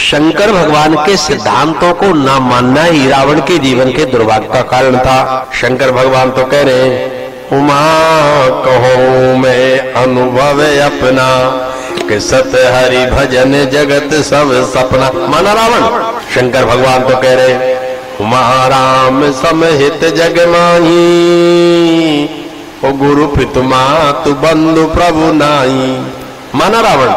शंकर भगवान के सिद्धांतों को न मानना ही रावण के जीवन के दुर्भाग्य का कारण था। शंकर भगवान तो कह रहे हैं, उमा कहो मैं अनुभव अपना कि सत हरि भजन जगत सब सपना। माना रावण, शंकर भगवान तो कह रहे उमा राम समहित जग माही, ओ गुरु पितु मातु बंधु प्रभु नाई। माना रावण,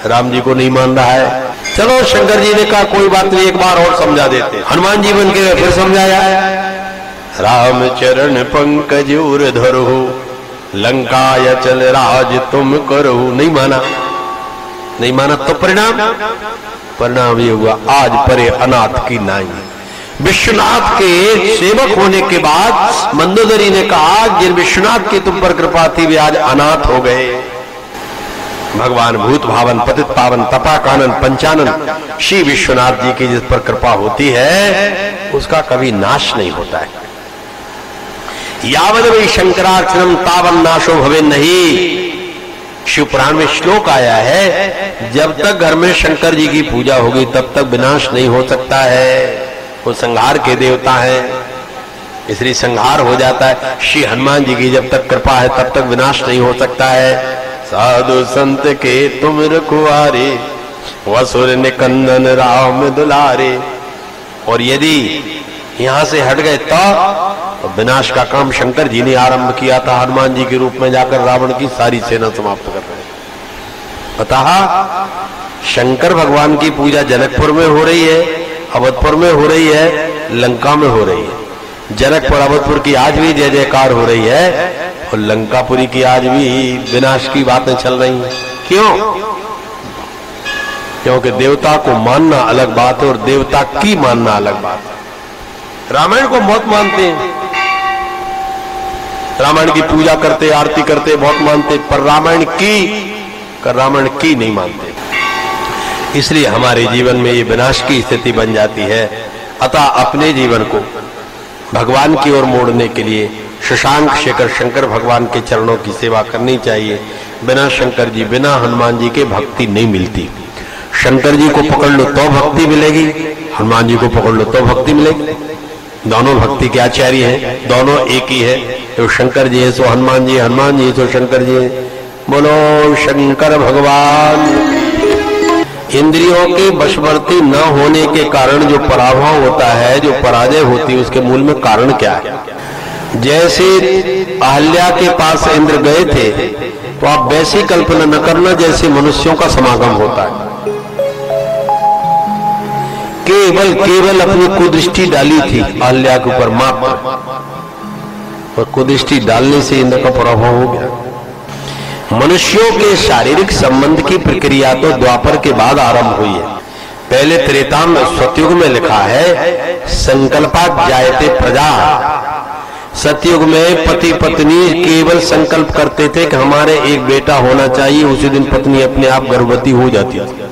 राम जी को नहीं मान रहा है। चलो शंकर जी ने कहा कोई बात नहीं, एक बार और समझा देते। हनुमान जी बन के फिर समझाया, राम चरण पंकज उर धरहु, लंका चल राज तुम करहु। नहीं माना, नहीं माना तो परिणाम ये हुआ, आज परे अनाथ की नाई। विश्वनाथ के सेवक होने के बाद मंदोदरी ने कहा, जिन विश्वनाथ की तुम पर कृपा थी वे आज अनाथ हो गए। भगवान भूत भावन पतित पावन तपा कानन पंचानन श्री विश्वनाथ जी की जिस पर कृपा होती है उसका कभी नाश नहीं होता है। यावद वै शंकरार्चनम तावन नाशो भवे नहीं। शिव पुराण में श्लोक आया है, जब तक घर में शंकर जी की पूजा होगी तब तक विनाश नहीं हो सकता है। वो संहार के देवता है, इसलिए संहार हो जाता है। श्री हनुमान जी की जब तक कृपा है तब तक विनाश नहीं हो सकता है। साधु संत के तुम रखवारे, वसुर निकंदन राम दुलारे। और यदि यहां से हट गए तो विनाश का काम शंकर जी ने आरंभ किया था। हनुमान जी के रूप में जाकर रावण की सारी सेना समाप्त कर रहे हैं। पता, शंकर भगवान की पूजा जनकपुर में हो रही है, अवधपुर में हो रही है, लंका में हो रही है। जनकपुर अवधपुर की आज भी जय जयकार हो रही है और लंकापुरी की आज भी विनाश की बातें चल रही हैं। क्यों? क्योंकि देवता को मानना अलग बात है और देवता की मानना अलग बात है। रामायण को बहुत मानते हैं, रामायण की पूजा करते, आरती करते, बहुत मानते, पर रामायण की नहीं मानते। इसलिए हमारे जीवन में ये विनाश की स्थिति बन जाती है। अतः अपने जीवन को भगवान की ओर मोड़ने के लिए शशांक शेखर शंकर भगवान के चरणों की सेवा करनी चाहिए। बिना शंकर जी, बिना हनुमान जी के भक्ति नहीं मिलती। शंकर जी को पकड़ लो तो भक्ति मिलेगी, हनुमान जी को पकड़ लो तो भक्ति मिलेगी। दोनों भक्ति के आचार्य हैं, दोनों एक ही है। तो शंकर जी है सो हनुमान जी, हनुमान जी तो शंकर जी है। बोलो शंकर भगवान। इंद्रियों के वशवर्ती न होने के कारण जो पराभव होता है, जो पराजय होती है, उसके मूल में कारण क्या है? जैसे अहल्या के पास इंद्र गए थे तो आप वैसी कल्पना न करना जैसे मनुष्यों का समागम होता है। केवल अपनी कुदृष्टि डाली थी अहल्या के ऊपर मात्र, और कुदृष्टि डालने से इंद्र का पराभव हो गया। मनुष्यों के शारीरिक संबंध की प्रक्रिया तो द्वापर के बाद आरंभ हुई है। पहले त्रेता में सतयुग में लिखा है संकल्पात जायते प्रजा। सतयुग में पति पत्नी केवल संकल्प करते थे कि हमारे एक बेटा होना चाहिए, उसी दिन पत्नी अपने आप गर्भवती हो जाती थी।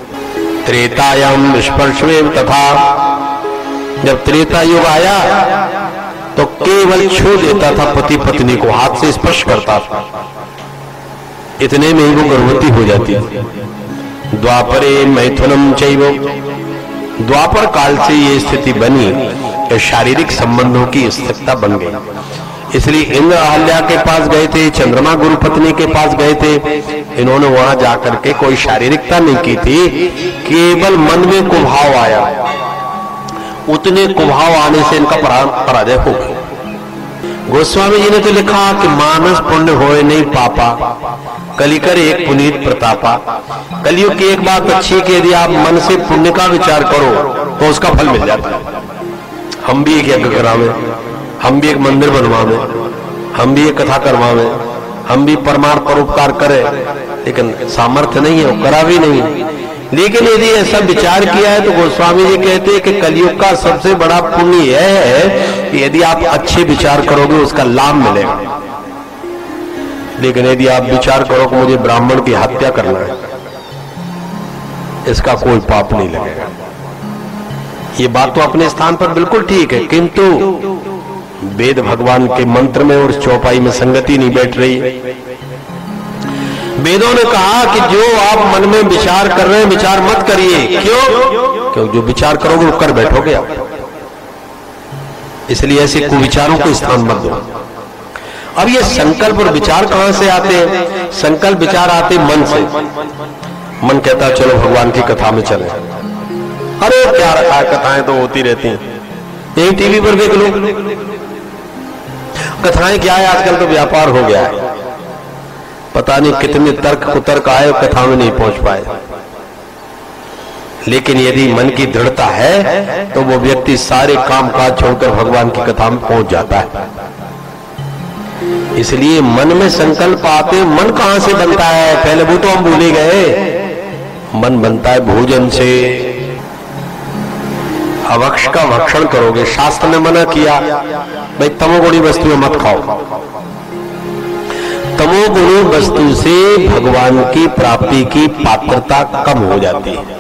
त्रेतायाम स्पर्शमेव तथा। जब त्रेता युग आया तो केवल छू देता था पति पत्नी को, हाथ से स्पर्श करता था, इतने में ही वो गर्भवती हो जाती थी। द्वापरे मैथुनम चैव। द्वापर काल से ये स्थिति बनी कि शारीरिक संबंधों की स्थिरता बन गई। इसलिए इंद्र अहल्या के पास गए थे, चंद्रमा गुरु पत्नी के पास गए थे। इन्होंने वहां जाकर के कोई शारीरिकता नहीं की थी, केवल मन में कुभाव आया। उतने कुभाव आने से इनका पराजय हो गया। गोस्वामी जी ने तो लिखा कि मानस पुण्य होए नहीं पापा, कलिकर एक पुनीत प्रतापा। कलयुग की एक बात अच्छी कि यदि आप मन से पुण्य का विचार करो तो उसका फल मिल जाता है। हम भी एक यज्ञ करावे, हम भी एक मंदिर बनवावे, हम भी एक कथा करवावे, हम भी परमार्थ परोपकार करें, लेकिन सामर्थ्य नहीं है, करा भी नहीं। लेकिन यदि ऐसा विचार किया है तो गोस्वामी जी कहते हैं कि कलयुग का सबसे बड़ा पुण्य यह है कि यदि आप अच्छे विचार करोगे उसका लाभ मिलेगा। लेकिन यदि आप विचार करो कि मुझे ब्राह्मण की हत्या करना है, इसका कोई पाप नहीं लगेगा। ये बात तो अपने स्थान पर बिल्कुल ठीक है, किंतु वेद भगवान के मंत्र में और चौपाई में संगति नहीं बैठ रही। वेदों ने कहा कि जो आप मन में विचार कर रहे हैं विचार मत करिए। क्यों? क्योंकि जो विचार करोगे वो कर बैठोगे आप। इसलिए ऐसे कुविचारों को स्थान मत दो। अब ये संकल्प और विचार कहां से आते हैं? संकल्प विचार आते मन से। मन कहता चलो भगवान की कथा में चले। अरे क्या रखा है, कथाएं तो होती रहती हैं, यही टीवी पर देख लो। कथाएं क्या है, आजकल तो व्यापार हो गया है। पता नहीं कितने तर्क कुतर्क आए और कथा में नहीं पहुंच पाए। लेकिन यदि मन की दृढ़ता है तो वो व्यक्ति सारे काम काज छोड़कर भगवान की कथा में पहुंच जाता है। इसलिए मन में संकल्प आते, मन कहां से बनता है? पहले वो तो हम भूल ही गए। मन बनता है भोजन से। अभक्ष का भक्षण करोगे, शास्त्र ने मना किया भाई तमोगुणी वस्तुएं मत खाओ। तमोगुणी वस्तु से भगवान की प्राप्ति की पात्रता कम हो जाती है।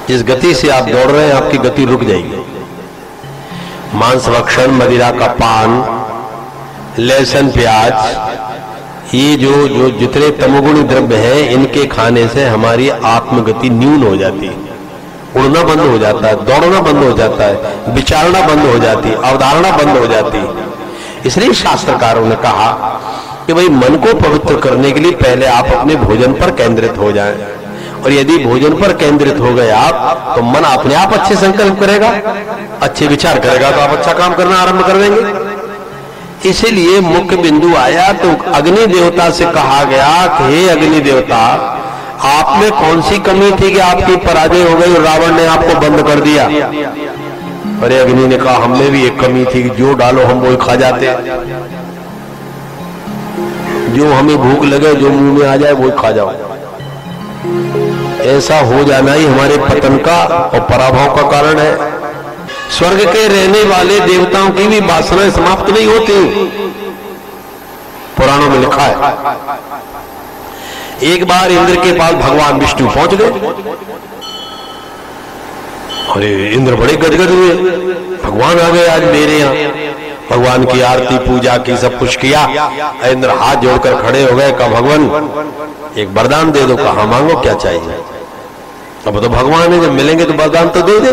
जिस गति से आप दौड़ रहे हैं आपकी गति रुक जाएगी। मांस भक्षण, मदिरा का पान, लहसुन, प्याज, ये जो जितने तमोगुणी द्रव्य हैं इनके खाने से हमारी आत्मगति न्यून हो जाती है। उड़ना बंद हो जाता है, दौड़ना बंद हो जाता है, विचारना बंद हो जाती है, अवधारणा बंद हो जाती है। इसलिए शास्त्रकारों ने कहा कि भाई मन को पवित्र करने के लिए पहले आप अपने भोजन पर केंद्रित हो जाएं। और यदि भोजन पर केंद्रित हो गए आप तो मन अपने आप अच्छे संकल्प करेगा, अच्छे विचार करेगा, तो आप अच्छा काम करना आरंभ कर देंगे। इसीलिए मुख्य बिंदु आया तो अग्नि देवता से कहा गया कि हे अग्नि देवता, आप में कौन सी कमी थी कि आपकी पराजय हो गई और रावण ने आपको बंद कर दिया? अरे अग्नि ने कहा हमें भी एक कमी थी, जो डालो हम वही खा जाते, जो हमें भूख लगे जो मुंह में आ जाए वही खा जाओ। ऐसा हो जाना ही हमारे पतन का और पराभव का कारण है। स्वर्ग के रहने वाले देवताओं की भी वासनाएं समाप्त नहीं होती, पुराणों में लिखा है। एक बार इंद्र के पास भगवान विष्णु पहुंच गए। अरे इंद्र बड़े गदगद हुए, भगवान आ गए आज मेरे यहाँ। भगवान की आरती पूजा की, सब कुछ किया। इंद्र हाथ जोड़कर खड़े हो गए, कहा भगवान एक वरदान दे दो। कहा मांगो, क्या चाहिए? अब तो भगवान है, जब मिलेंगे तो वरदान तो दे दे।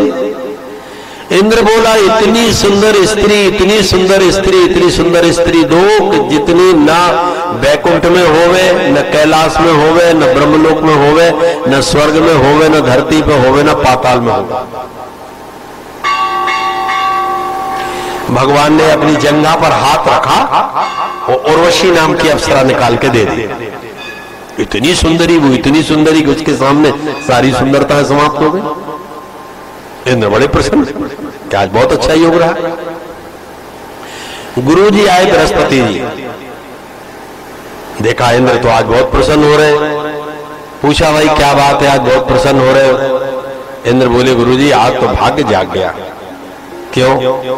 इंद्र बोला इतनी सुंदर स्त्री, इतनी सुंदर स्त्री, इतनी सुंदर स्त्री दो कि जितनी ना वैकुंठ में होवे, न कैलाश में होवे, न ब्रह्मलोक में होवे, न स्वर्ग में होवे, न धरती पे होवे, न पाताल में होवे। भगवान ने अपनी जंघा पर हाथ रखा और उर्वशी नाम की अप्सरा निकाल के दे दी। इतनी सुंदरी, वो इतनी सुंदरी कि उसके सामने सारी सुंदरता समाप्त हो गई। इंद्र बड़े प्रसन्न कि आज बहुत अच्छा योग रहा। गुरु जी आए बृहस्पति जी, देखा इंद्र तो आज बहुत प्रसन्न हो रहे। पूछा भाई क्या बात है, आज बहुत प्रसन्न हो रहे हो? इंद्र बोले गुरु जी आज तो भाग्य जाग गया। क्यों?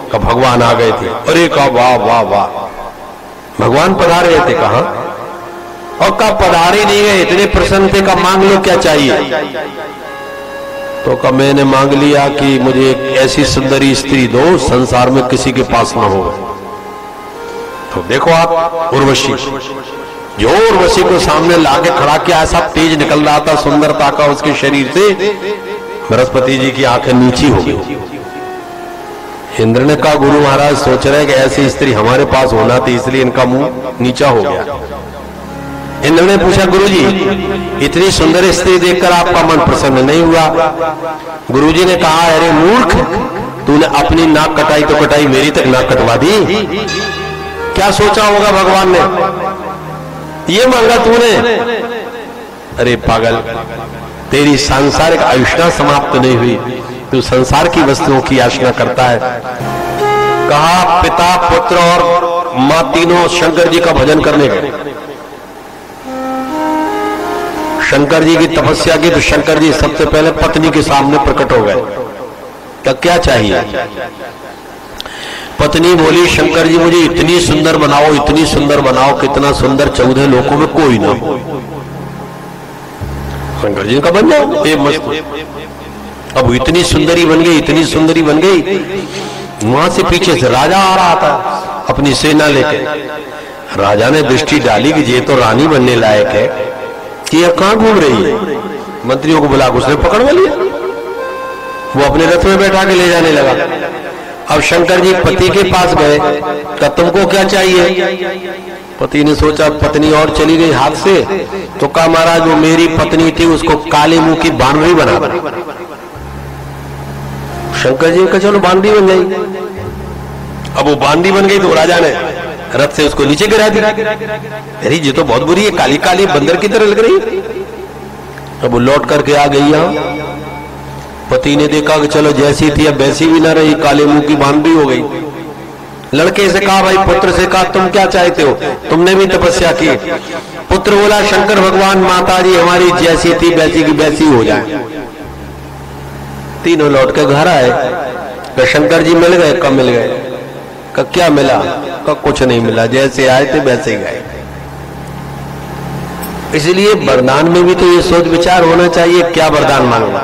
का भगवान आ गए थे। अरे का वाह वाह वाह, भगवान पधार गए थे। कहा? और कब पधारे नहीं गए, इतने प्रसन्न थे। का मांग लो क्या चाहिए? तो कब मैंने मांग लिया कि मुझे एक ऐसी सुंदरी स्त्री दो संसार में किसी के पास ना हो। तो देखो आप उर्वशी, जो उर्वशी को सामने लाके खड़ा किया, ऐसा तेज निकल रहा था सुंदरता का उसके शरीर से, बृहस्पति जी की आंखें नीची हो गई। इंद्र ने कहा गुरु महाराज सोच रहे कि ऐसी स्त्री हमारे पास होना थी, इसलिए इनका मुंह नीचा हो गया। इंद्र ने पूछा गुरुजी इतनी सुंदर स्त्री देखकर आपका मन प्रसन्न नहीं हुआ? गुरुजी ने कहा अरे मूर्ख, तूने अपनी नाक कटाई तो कटाई, मेरी तक नाक कटवा दी। क्या सोचा होगा भगवान ने? ये मांगा तूने? अरे पागल, तेरी सांसारिक आयुष्या समाप्त नहीं हुई, तू संसार की वस्तुओं की याचना करता है। कहा पिता पुत्र और मां तीनों शंकर जी का भजन करने गए। शंकर जी की तपस्या की तो शंकर जी सबसे पहले पत्नी के सामने प्रकट हो गए। क्या चाहिए? पत्नी बोली शंकर जी मुझे इतनी सुंदर बनाओ, इतनी सुंदर बनाओ, कितना सुंदर 14 लोकों में कोई ना हो। शंकर जी का बन जाओ ये मस्त। अब इतनी सुंदरी बन गई, इतनी सुंदरी बन गई। वहां से पीछे से राजा आ रहा था अपनी सेना लेके। राजा ने दृष्टि डाली कि ये तो रानी बनने लायक है कि अब कहां घूम रही है। मंत्रियों को बुला उसने पकड़वा लिया, वो अपने रथ में बैठा के ले जाने लगा। अब शंकर जी पति के पास गए, तो तुमको क्या चाहिए? पति ने सोचा पत्नी और चली गई हाथ से, तो कहा महाराज वो मेरी पत्नी थी उसको काले मुंह की बानरी बना दो। शंकर जी का चलो बांदी बन गई। अब वो बांदी बन गई तो राजा ने रथ से उसको नीचे गिरा दिया। अरे ये तो बहुत बुरी है, काली काली बंदर की तरह लग रही है। अब वो लौट करके आ गई यहाँ। पति ने देखा कि चलो जैसी थी अब वैसी भी ना रही, काले मुंह की बांदी हो गई। लड़के से कहा भाई पुत्र से कहा तुम क्या चाहते हो, तुमने भी तपस्या की। पुत्र बोला शंकर भगवान माता जी हमारी जैसी थी वैसी की वैसी हो जाए। तीनों लौट के घर आए, तो शंकर जी मिल गए। कब मिल गए? का क्या मिला? का कुछ नहीं मिला, जैसे आए थे वैसे ही गए। इसलिए वरदान में भी तो ये सोच विचार होना चाहिए क्या वरदान मांगना।